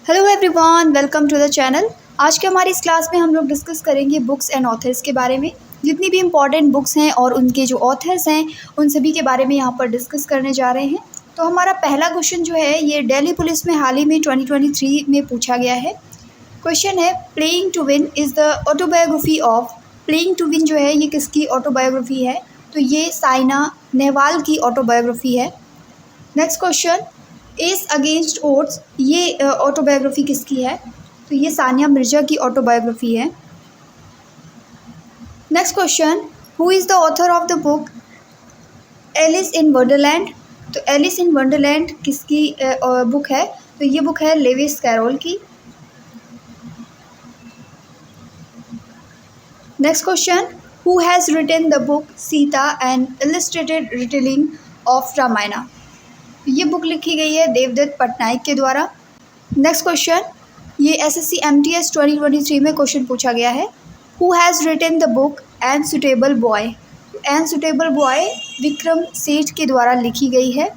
Hello everyone, welcome to the channel. आज के हमारी इस क्लास में हम लोग डिस्कस करेंगे बुक्स एंड ऑथर्स के बारे में। जितनी भी इम्पॉर्टेंट बुक्स हैं और उनके जो ऑथर्स हैं उन सभी के बारे में यहाँ पर डिस्कस करने जा रहे हैं। तो हमारा पहला क्वेश्चन जो है ये दिल्ली पुलिस में हाल ही में 2023 में पूछा गया है। क्वेश्चन है playing to win is the autobiography of. Playing to win जो है ये किसकी ऑटोबायोग्राफी है? तो ये साइना नेहवाल की ऑटोबायोग्राफी है। Next question, ace against odds ये ऑटोबायोग्राफी किसकी है? तो ये सानिया मिर्ज़ा की ऑटोबायोग्राफी है। Next question, who is the author of the book Alice in Wonderland? तो एलिस इन वंडरलैंड किसकी बुक है? तो ये बुक है लेविस कैरोल की। Next question, who has written the book Sita and illustrated retelling of Ramayana? ये book लिखी गई है देवदत्त पटनायक के द्वारा। नेक्स्ट क्वेश्चन, ये एसएससी एमटीएस 2023 में क्वेश्चन पूछा गया है। Who has written the book and suitable boy? And suitable boy Vikram Seth के द्वारा लिखी गई है।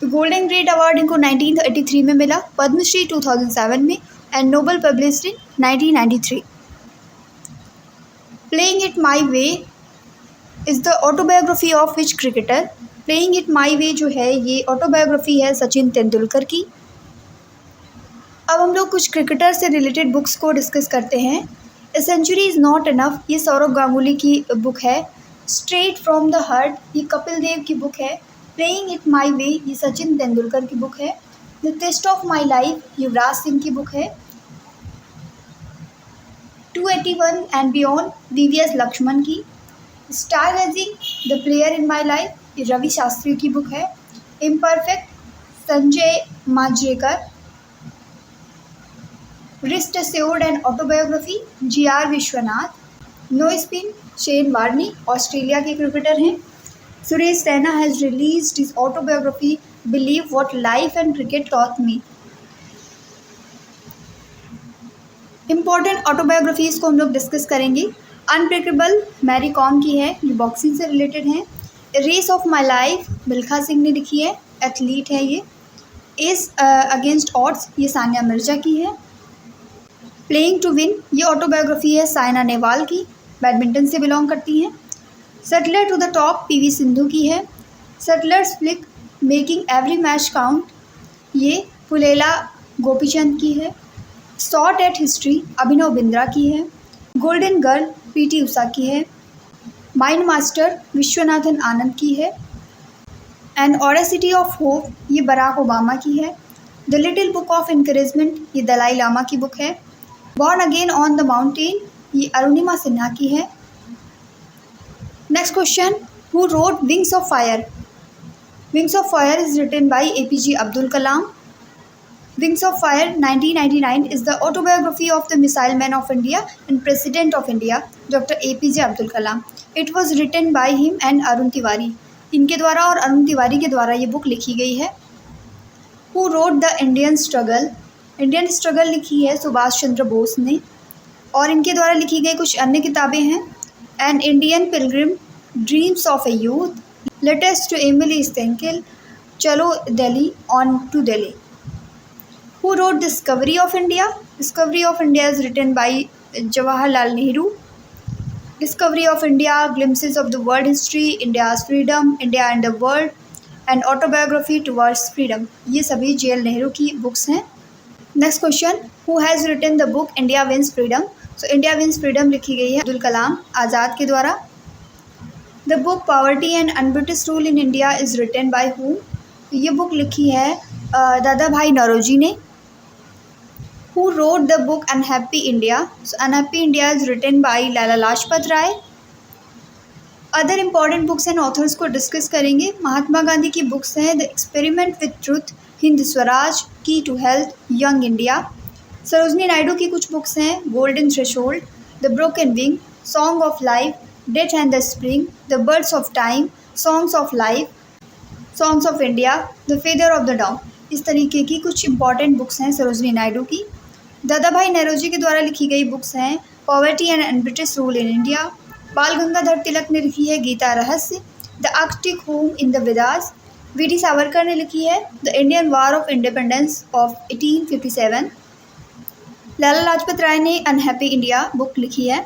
तो गोल्डन ग्रेड अवार्ड इनको 1983 में मिला, पद्मश्री 2007 में and novel published in 1993। Playing it my way is the autobiography of which cricketer? Playing it my way जो है ये ऑटोबायोग्राफी है सचिन तेंदुलकर की। अब हम लोग कुछ क्रिकेटर से रिलेटेड बुक्स को डिस्कस करते हैं। A century is not enough ये सौरव गांगुली की बुक है। स्ट्रेट फ्रॉम द हार्ट ये कपिल देव की बुक है। प्लेइंग इट माई वे ये सचिन तेंदुलकर की बुक है। The test of my life Yuvraj Singh की बुक है। 281 एंड बियॉन्ड वीवीएस लक्ष्मण की। Stargazing the player in my life ये रवि शास्त्री की बुक है। Imperfect Sanjay Manjrekar. Wrist assured and autobiography GR Viswanath. No spin Shane Warne Australia के क्रिकेटर हैं। Suresh Raina has released his autobiography believe what life and cricket taught me. Important autobiographies को हम लोग discuss करेंगे। Unbreakable Mary com की है, ये बॉक्सिंग से रिलेटेड हैं। Race of my life Milkha Singh ने लिखी है, एथलीट है ये। एस अगेंस्ट ऑड्स ये सानिया मिर्ज़ा की है। प्लेइंग टू विन ये ऑटोबायोग्राफी है साइना नेहवाल की, बैडमिंटन से बिलोंग करती हैं। Shuttler to the top PV Sindhu की है। Shuttler's flick making every match count ये पुलेला गोपीचंद की है। Shot at history Abhinav Bindra की है। गोल्डन गर्ल पीटी उषा की है। माइंड मास्टर विश्वनाथन आनंद की है। एंड ऑडेसिटी ऑफ होप ये बराक ओबामा की है। The little book of encouragement ये दलाई लामा की बुक है। Born again on the mountain ये अरुणिमा सिन्हा की है। Next question, who wrote wings of fire? Wings of fire is written by APJ Abdul Kalam. Wings of Fire 1999 is the autobiography of the missile man of India and President of India, Dr. APJ Abdul Kalam. It was written by him and Arun Tiwari. इनके द्वारा और अरुण तिवारी के द्वारा ये book लिखी गई है। Who wrote the Indian Struggle? Indian struggle लिखी है सुभाष चंद्र बोस ने और इनके द्वारा लिखी गई कुछ अन्य किताबें हैं। An Indian Pilgrim, Dreams of a Youth, Letters to Emily Stenkel, चलो Delhi, On to Delhi. Who wrote Discovery of India? Discovery of India is written by Jawaharlal Nehru. Discovery of India, Glimpses of the World History, India's Freedom, India and the World, and Autobiography Towards Freedom. ये सभी JL Nehru की books हैं। Next question, Who has written the book India Wins Freedom? So India Wins Freedom लिखी गई है अब्दुल कलाम आज़ाद के द्वारा। The book Poverty and Unbritish Rule in India is written by whom? ये बुक लिखी है दादा भाई नौरोजी ने। Who wrote the book Unhappy India? So Unhappy India is written by Lala Lajpat Rai. Other important books and authors को डिस्कस करेंगे। महात्मा गांधी की books हैं the experiment with truth, Hind Swaraj, key to health, young India. Sarojini Naidu की कुछ बुक्स हैं golden threshold, the broken wing, song of life, death and the spring, the birds of time, songs of life, songs of India, the feather of the dawn. इस तरीके की कुछ important books हैं सरोजनी नायडू की। दादा भाई नौरोजी के द्वारा लिखी गई बुक्स हैं poverty and unBritish rule in India. Bal Gangadhar Tilak ने लिखी है Gita Rahasya, the Arctic home in the Vedas. V D Savarkar ने लिखी है the Indian war of independence of 1857। Lala Lajpat Rai ने अनहैप्पी इंडिया बुक लिखी है।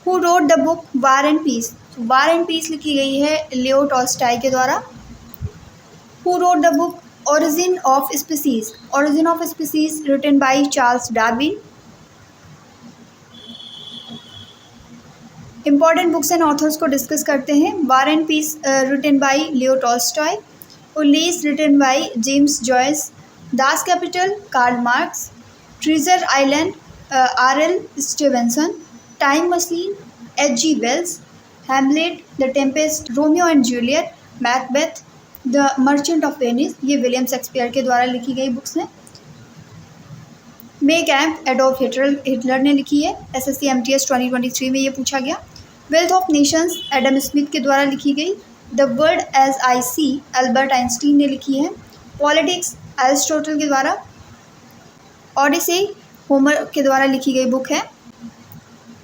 Who wrote the book war and peace? War and peace लिखी गई है लियो टॉल्स्टॉय के द्वारा। Who wrote the book origin of species? Origin of species written by Charles Darwin. Important books and authors को discuss करते हैं। War and peace written by Leo Tolstoy. Ulysses written by James Joyce. Das Kapital Karl Marx. Treasure island R.L. Stevenson. Time machine H.G. Wells. Hamlet the Tempest Romeo and Juliet. Macbeth the Merchant of Venice, ये William Shakespeare के द्वारा लिखी गई books हैं। मे camp Adolf Hitler ने लिखी है। SSC MTS 2023 में ये पूछा गया। Wealth of nations Adam Smith के द्वारा लिखी गई। The world as I see Albert Einstein ने लिखी है। पॉलिटिक्स एरिस्टोटल के द्वारा। ओडिसी होमर के द्वारा लिखी गई बुक है।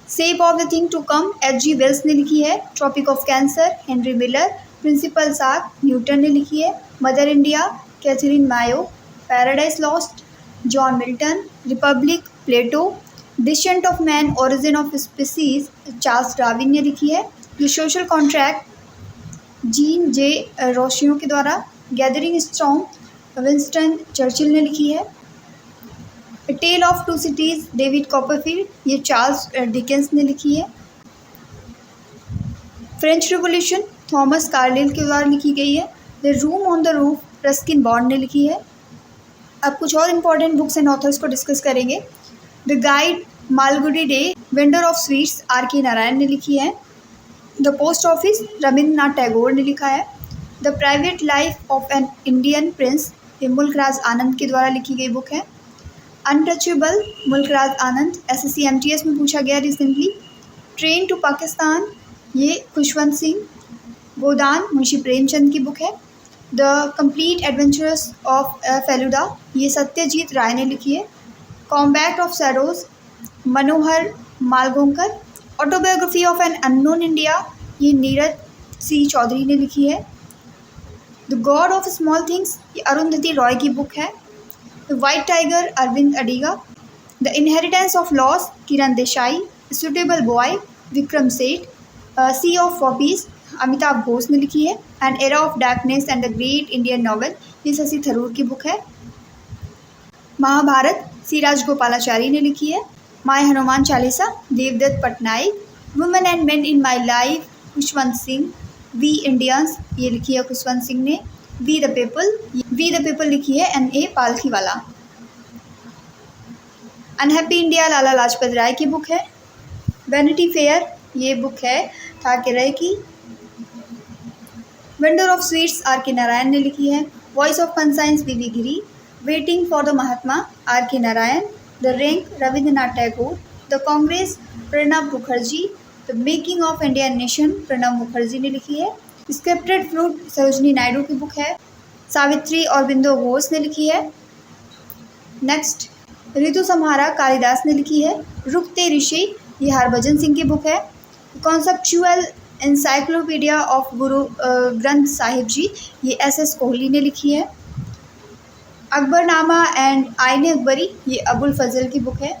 Shape of the thing to come H.G. Wells ने लिखी है। Tropic of cancer Henry Miller. Principia Isaac Newton ने लिखी है। Mother India Katherine Mayo. Paradise lost John Milton. Republic Plato. Descent of man origin of species Charles Darwin ने लिखी है। The social contract Jean J Rousseau के द्वारा। Gathering storm Winston Churchill ने लिखी है। Tale of two cities David Copperfield, ये Charles Dickens ने लिखी है। फ्रेंच रिवॉल्यूशन थॉमस कार्लिल के द्वारा लिखी गई है। The room on the roof Ruskin bond ने लिखी है। अब कुछ और इम्पॉर्टेंट बुक्स एंड ऑथर्स को डिस्कस करेंगे। The guide Malgudi day vendor of sweets R.K. Narayan ने लिखी है। The post office Rabindranath Tagore ने लिखा है। The private life of an Indian Prince, ये मुल्कराज आनंद के द्वारा लिखी गई बुक है। अनटचेबल मुल्कराज आनंद SSC MTS में पूछा गया रिसेंटली। ट्रेन टू पाकिस्तान, ये खुशवंत सिंह गोदान मुंशी प्रेमचंद की बुक है। The complete adventures of Feluda, ये सत्यजीत राय ने लिखी है। Combat of shadows Manohar Malgonkar. Autobiography of an unknown Indian, ये नीरज सी चौधरी ने लिखी है। The god of small things, ये अरुंधति रॉय की बुक है। The white tiger Aravind Adiga. The inheritance of loss Kiran Desai. Suitable boy Vikram Seth. Sea of poppies Amitav Ghosh ने लिखी है। An era of darkness and the great Indian novel, ये शशि थरूर की बुक है। महाभारत सी राजगोपालाचारी ने लिखी है। My Hanuman Chalisa Devdutt Pattanaik. Women and men in my life Khushwant Singh. We Indians, ये लिखी है खुशवंत सिंह ने। वी द पीपल लिखी है N.A. पालखीवाला। अनहैप्पी इंडिया लाला लाजपत राय की बुक है। वैनिटी फेयर, ये बुक है ठाकरे की। Vendor of sweets R.K. Narayan ने लिखी है। Voice of conscience V.V. Giri. Waiting for the Mahatma R.K. Narayan. The rank Rabindranath Tagore. The Congress Pranab Mukherjee. The making of Indian nation Pranab Mukherjee ने लिखी है। स्क्रिप्टेड फ्रूट सरोजनी नायडू की बुक है। सावित्री औरबिंदो घोष ने लिखी है। नेक्स्ट ऋतु संहारा कालिदास ने लिखी है। रुकते ऋषि, ये हरभजन सिंह की बुक है। Conceptual encyclopedia of Guru Granth Sahib जी, ये SS कोहली ने लिखी है। अकबरनामा एंड आईने अकबरी, ये अबुल फजल की बुक है।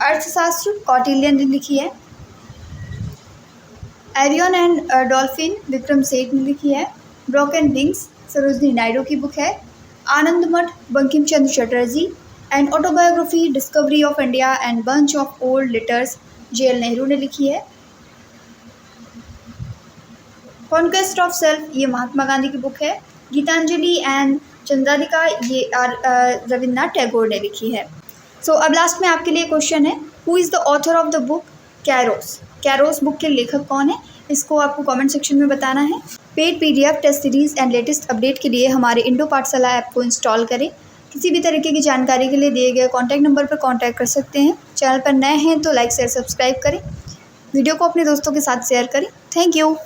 अर्थशास्त्र कौटिल्य ने लिखी है। Ariane and dolphin Vikram Seth ने लिखी है। ब्रोकन विंग्स सरोजनी नायडू की बुक है। Anand Math Bankim Chandra Chatterjee. And autobiography discovery of India and bunch of old letters JL Nehru ने लिखी है। कॉन्क्वेस्ट ऑफ सेल्फ, ये महात्मा गांधी की बुक है। गीतांजलि एंड चंद्राधिका, ये रविन्द्रनाथ टैगोर ने लिखी है। सो अब लास्ट में आपके लिए क्वेश्चन है, who is the author of the book Carolus? Carolus book के लेखक कौन है, इसको आपको कमेंट सेक्शन में बताना है। Paid PDF test series and latest update के लिए हमारे इंडो पाठशाला ऐप को इंस्टॉल करें। किसी भी तरीके की जानकारी के लिए दिए गए कॉन्टैक्ट नंबर पर कॉन्टैक्ट कर सकते हैं। चैनल पर नए हैं तो लाइक शेयर सब्सक्राइब करें। वीडियो को अपने दोस्तों के साथ शेयर करें। Thank you.